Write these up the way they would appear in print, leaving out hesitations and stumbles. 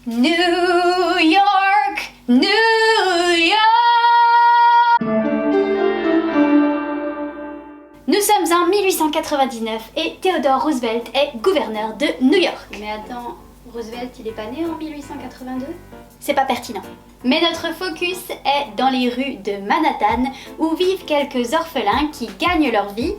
New York, New York. Nous sommes en 1899 et Theodore Roosevelt est gouverneur de New York. Mais attends, Roosevelt il est pas né en 1882? C'est pas pertinent. Mais notre focus est dans les rues de Manhattan où vivent quelques orphelins qui gagnent leur vie.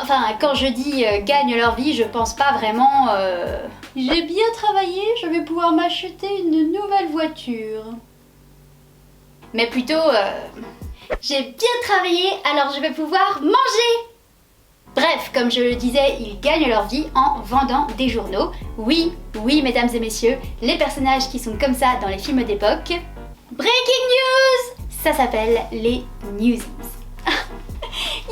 Enfin, quand je dis gagnent leur vie, je pense pas vraiment j'ai bien travaillé, je vais pouvoir m'acheter une nouvelle voiture. Mais plutôt j'ai bien travaillé, alors je vais pouvoir manger. Bref, comme je le disais, ils gagnent leur vie en vendant des journaux. Oui, mesdames et messieurs, les personnages qui sont comme ça dans les films d'époque. Breaking news! Ça s'appelle les Newsies.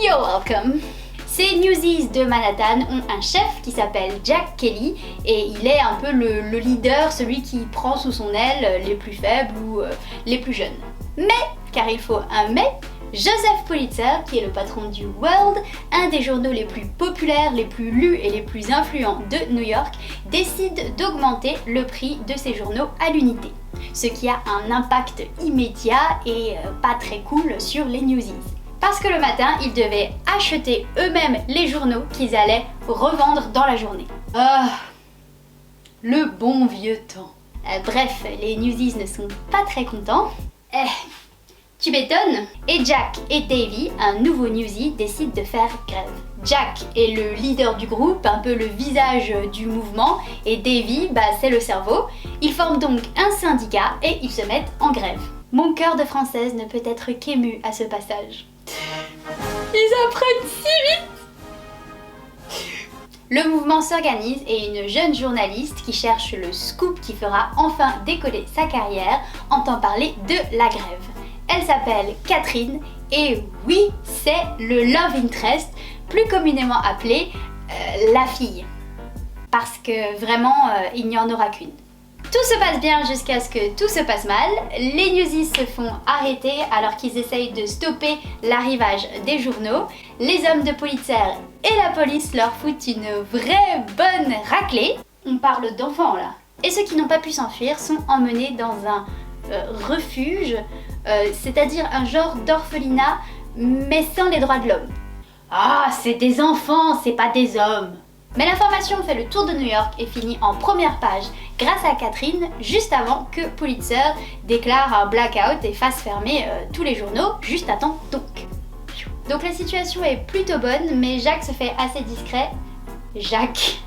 You're welcome. Ces Newsies de Manhattan ont un chef qui s'appelle Jack Kelly et il est un peu le leader, celui qui prend sous son aile les plus faibles ou les plus jeunes. Mais, car il faut un mais, Joseph Pulitzer, qui est le patron du World, un des journaux les plus populaires, les plus lus et les plus influents de New York, décide d'augmenter le prix de ses journaux à l'unité. Ce qui a un impact immédiat et pas très cool sur les Newsies. Parce que le matin, ils devaient acheter eux-mêmes les journaux qu'ils allaient revendre dans la journée. Ah, le bon vieux temps. Bref, les Newsies ne sont pas très contents. Tu m'étonnes. Et Jack et Davy, un nouveau Newsie, décident de faire grève. Jack est le leader du groupe, un peu le visage du mouvement, et Davy, c'est le cerveau. Ils forment donc un syndicat et ils se mettent en grève. Mon cœur de française ne peut être qu'ému à ce passage. Ils apprennent si vite! Le mouvement s'organise et une jeune journaliste qui cherche le scoop qui fera enfin décoller sa carrière entend parler de la grève. Elle s'appelle Catherine et oui, c'est le love interest, plus communément appelé la fille. Parce que vraiment, il n'y en aura qu'une. Tout se passe bien jusqu'à ce que tout se passe mal. Les Newsies se font arrêter alors qu'ils essayent de stopper l'arrivage des journaux. Les hommes de Pulitzer et la police leur foutent une vraie bonne raclée. On parle d'enfants là. Et ceux qui n'ont pas pu s'enfuir sont emmenés dans un refuge, c'est-à-dire un genre d'orphelinat, mais sans les droits de l'homme. Ah, c'est des enfants, c'est pas des hommes. Mais l'information fait le tour de New York et finit en première page grâce à Catherine, juste avant que Pulitzer déclare un blackout et fasse fermer tous les journaux, juste à temps donc. Donc la situation est plutôt bonne, mais Jacques se fait assez discret. Jacques.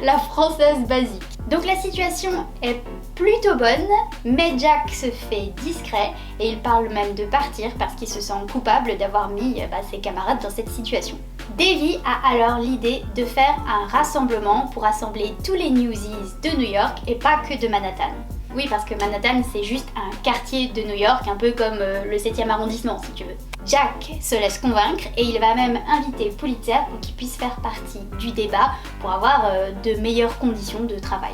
La française basique. Donc la situation est plutôt bonne, mais Jack se fait discret et il parle même de partir parce qu'il se sent coupable d'avoir mis ses camarades dans cette situation. Davy a alors l'idée de faire un rassemblement pour rassembler tous les Newsies de New York et pas que de Manhattan. Oui, parce que Manhattan c'est juste un quartier de New York, un peu comme le 7e arrondissement si tu veux. Jack se laisse convaincre et il va même inviter Pulitzer pour qu'il puisse faire partie du débat pour avoir de meilleures conditions de travail.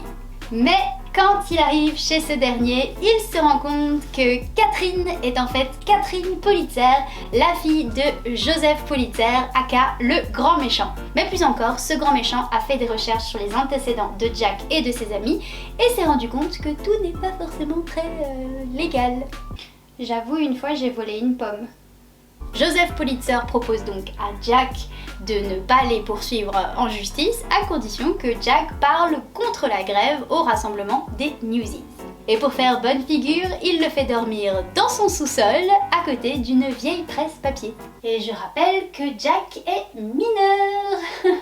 Mais quand il arrive chez ce dernier, il se rend compte que Catherine est en fait Catherine Pulitzer, la fille de Joseph Pulitzer, aka le grand méchant. Mais plus encore, ce grand méchant a fait des recherches sur les antécédents de Jack et de ses amis et s'est rendu compte que tout n'est pas forcément très légal. J'avoue, une fois j'ai volé une pomme. Joseph Pulitzer propose donc à Jack de ne pas les poursuivre en justice à condition que Jack parle contre la grève au rassemblement des Newsies. Et pour faire bonne figure, il le fait dormir dans son sous-sol à côté d'une vieille presse papier. Et je rappelle que Jack est mineur.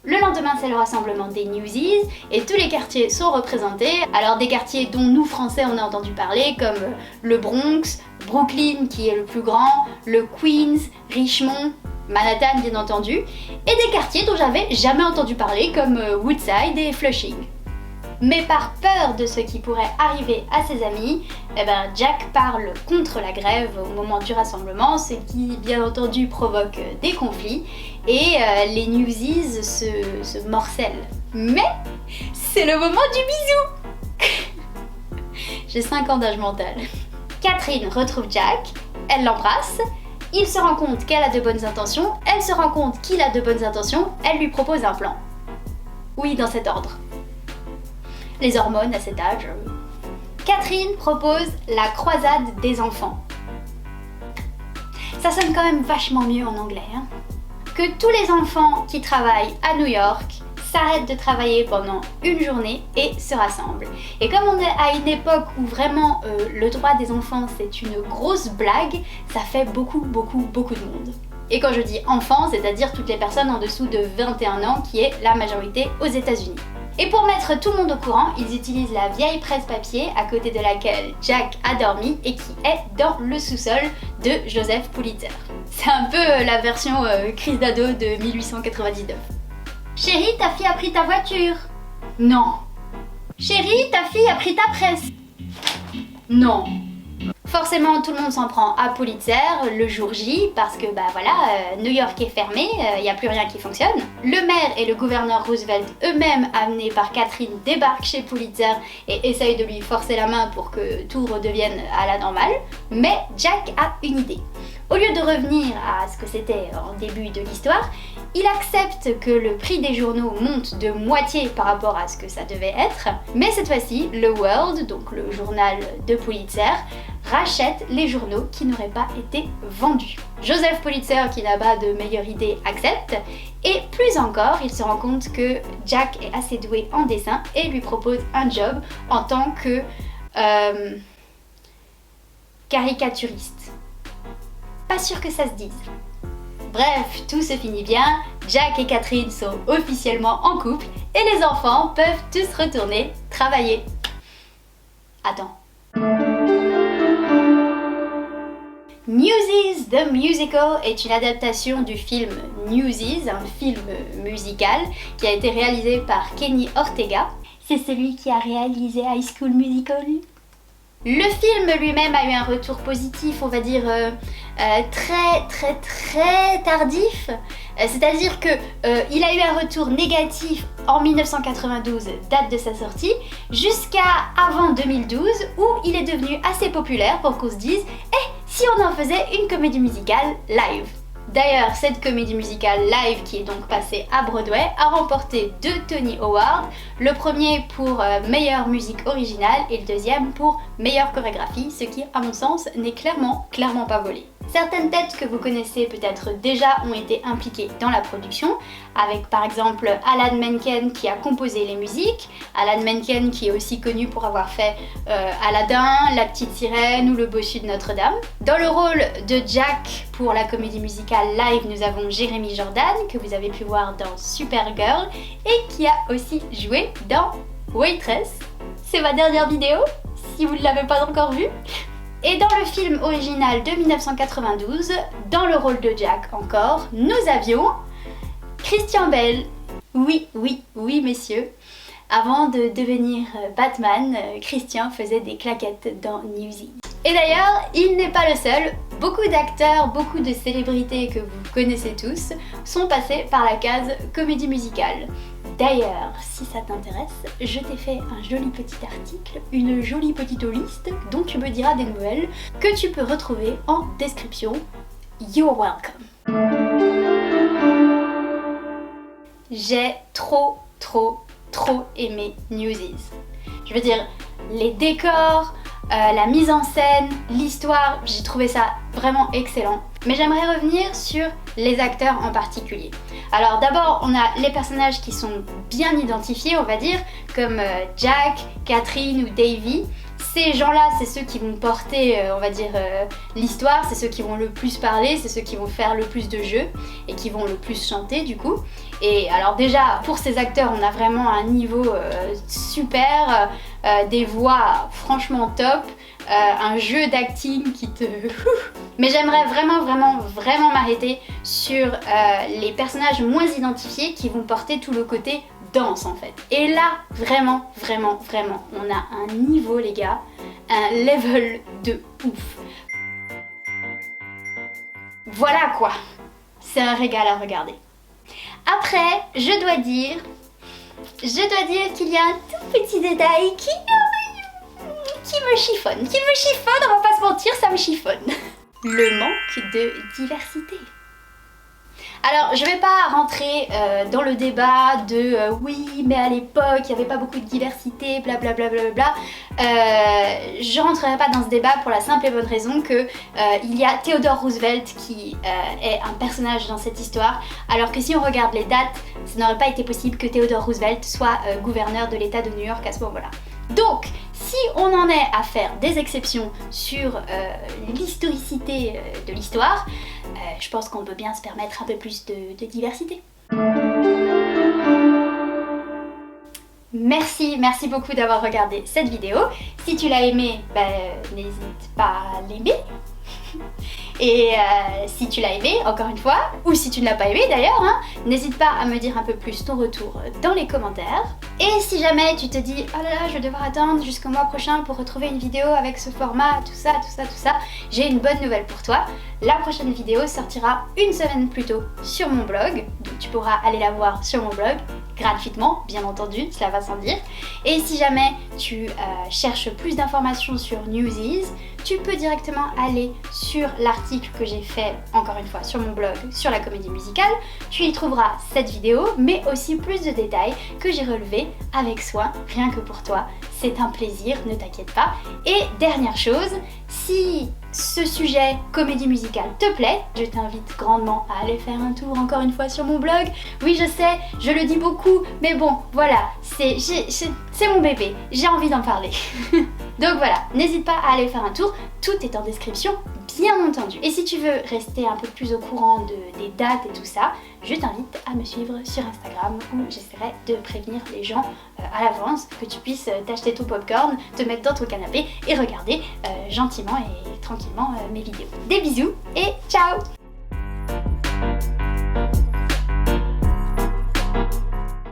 Le lendemain, c'est le rassemblement des Newsies et tous les quartiers sont représentés. Alors des quartiers dont nous Français on a entendu parler comme le Bronx, Brooklyn qui est le plus grand, le Queens, Richmond, Manhattan bien entendu, et des quartiers dont j'avais jamais entendu parler comme Woodside et Flushing. Mais par peur de ce qui pourrait arriver à ses amis, Jack parle contre la grève au moment du rassemblement, ce qui bien entendu provoque des conflits et les Newsies se morcellent. Mais c'est le moment du bisou. J'ai 5 ans d'âge mental. Catherine retrouve Jack, elle l'embrasse, il se rend compte qu'elle a de bonnes intentions, elle se rend compte qu'il a de bonnes intentions, elle lui propose un plan. Oui, dans cet ordre. les hormones à cet âge. Catherine propose la croisade des enfants. Ça sonne quand même vachement mieux en anglais, hein. Que tous les enfants qui travaillent à New York s'arrêtent de travailler pendant une journée et se rassemblent. Et comme on est à une époque où vraiment le droit des enfants c'est une grosse blague, ça fait beaucoup de monde. Et quand je dis enfants, c'est-à-dire toutes les personnes en dessous de 21 ans qui est la majorité aux États-Unis. Et pour mettre tout le monde au courant, ils utilisent la vieille presse papier à côté de laquelle Jack a dormi et qui est dans le sous-sol de Joseph Pulitzer. C'est un peu la version crise d'ado de 1899. Chérie, ta fille a pris ta voiture. Non. Chérie, ta fille a pris ta presse. Non. Forcément, tout le monde s'en prend à Pulitzer le jour J parce que New York est fermé, il n'y a plus rien qui fonctionne. Le maire et le gouverneur Roosevelt eux-mêmes, amenés par Catherine, débarquent chez Pulitzer et essayent de lui forcer la main pour que tout redevienne à la normale. Mais Jack a une idée. Au lieu de revenir à ce que c'était en début de l'histoire, il accepte que le prix des journaux monte de moitié par rapport à ce que ça devait être, mais cette fois-ci, le World, donc le journal de Pulitzer, rachète les journaux qui n'auraient pas été vendus. Joseph Pulitzer, qui n'a pas de meilleure idée, accepte, et plus encore, il se rend compte que Jack est assez doué en dessin et lui propose un job en tant que caricaturiste. Pas sûr que ça se dise. Bref, tout se finit bien, Jack et Catherine sont officiellement en couple et les enfants peuvent tous retourner travailler. Attends. Newsies the Musical est une adaptation du film Newsies, un film musical qui a été réalisé par Kenny Ortega. C'est celui qui a réalisé High School Musical. Le film lui-même a eu un retour positif, on va dire très tardif. C'est-à-dire que il a eu un retour négatif en 1992, date de sa sortie, jusqu'à avant 2012 où il est devenu assez populaire pour qu'on se dise si on en faisait une comédie musicale live. D'ailleurs, cette comédie musicale live qui est donc passée à Broadway a remporté 2 Tony Awards, le premier pour meilleure musique originale et le deuxième pour meilleure chorégraphie, ce qui à mon sens n'est clairement pas volé. Certaines têtes que vous connaissez peut-être déjà ont été impliquées dans la production, avec par exemple Alan Menken qui a composé les musiques, Alan Menken qui est aussi connu pour avoir fait Aladdin, La Petite Sirène ou Le Bossu de Notre-Dame. Dans le rôle de Jack pour la comédie musicale live, nous avons Jeremy Jordan que vous avez pu voir dans Supergirl et qui a aussi joué dans Waitress. C'est ma dernière vidéo, si vous ne l'avez pas encore vue. Et dans le film original de 1992, dans le rôle de Jack encore, nous avions Christian Bale. Oui messieurs. Avant de devenir Batman, Christian faisait des claquettes dans Newsies. Et d'ailleurs, il n'est pas le seul. Beaucoup d'acteurs, beaucoup de célébrités que vous connaissez tous sont passés par la case comédie musicale. D'ailleurs, si ça t'intéresse, je t'ai fait un joli petit article, une jolie petite liste dont tu me diras des nouvelles que tu peux retrouver en description. You're welcome. J'ai trop aimé Newsies. Je veux dire, les décors, la mise en scène, l'histoire, j'ai trouvé ça vraiment excellent. Mais j'aimerais revenir sur les acteurs en particulier. Alors d'abord, on a les personnages qui sont bien identifiés, on va dire, comme Jack, Catherine ou Davy. Ces gens-là, c'est ceux qui vont porter, on va dire, l'histoire, c'est ceux qui vont le plus parler, c'est ceux qui vont faire le plus de jeux et qui vont le plus chanter du coup. Et alors déjà, pour ces acteurs, on a vraiment un niveau super, des voix franchement top, un jeu d'acting qui te... Mais j'aimerais vraiment m'arrêter sur les personnages moins identifiés qui vont porter tout le côté danse en fait. Et là, vraiment, on a un niveau les gars, un level de ouf. Voilà quoi, c'est un régal à regarder. Après, je dois dire qu'il y a un tout petit détail qui me chiffonne, on va pas se mentir, ça me chiffonne. Le manque de diversité. Alors, je vais pas rentrer dans le débat de oui, mais à l'époque, il n'y avait pas beaucoup de diversité, blablabla. Je rentrerai pas dans ce débat pour la simple et bonne raison que il y a Theodore Roosevelt qui est un personnage dans cette histoire, alors que si on regarde les dates, ça n'aurait pas été possible que Theodore Roosevelt soit gouverneur de l'État de New York à ce moment-là. Donc, si on en est à faire des exceptions sur l'historicité de l'histoire, je pense qu'on peut bien se permettre un peu plus de diversité. Merci beaucoup d'avoir regardé cette vidéo. Si tu l'as aimée, n'hésite pas à l'aimer. Et si tu l'as aimé, encore une fois, ou si tu ne l'as pas aimé d'ailleurs, n'hésite pas à me dire un peu plus ton retour dans les commentaires. Et si jamais tu te dis oh là là, je vais devoir attendre jusqu'au mois prochain pour retrouver une vidéo avec ce format, tout ça, j'ai une bonne nouvelle pour toi. La prochaine vidéo sortira une semaine plus tôt sur mon blog, donc tu pourras aller la voir sur mon blog, gratuitement, bien entendu, cela va sans dire. Et si jamais tu cherches plus d'informations sur Newsies, tu peux directement aller sur l'article que j'ai fait, encore une fois, sur mon blog, sur la comédie musicale. Tu y trouveras cette vidéo, mais aussi plus de détails que j'ai relevés avec soin, rien que pour toi. C'est un plaisir, ne t'inquiète pas. Et dernière chose, si ce sujet comédie musicale te plaît, je t'invite grandement à aller faire un tour encore une fois sur mon blog. Oui, je sais, je le dis beaucoup, mais bon, voilà, c'est mon bébé, j'ai envie d'en parler. Donc voilà, n'hésite pas à aller faire un tour, tout est en description, bien entendu. Et si tu veux rester un peu plus au courant des dates et tout ça, je t'invite à me suivre sur Instagram où j'essaierai de prévenir les gens à l'avance, que tu puisses t'acheter ton popcorn, te mettre dans ton canapé et regarder gentiment et tranquillement mes vidéos. Des bisous et ciao!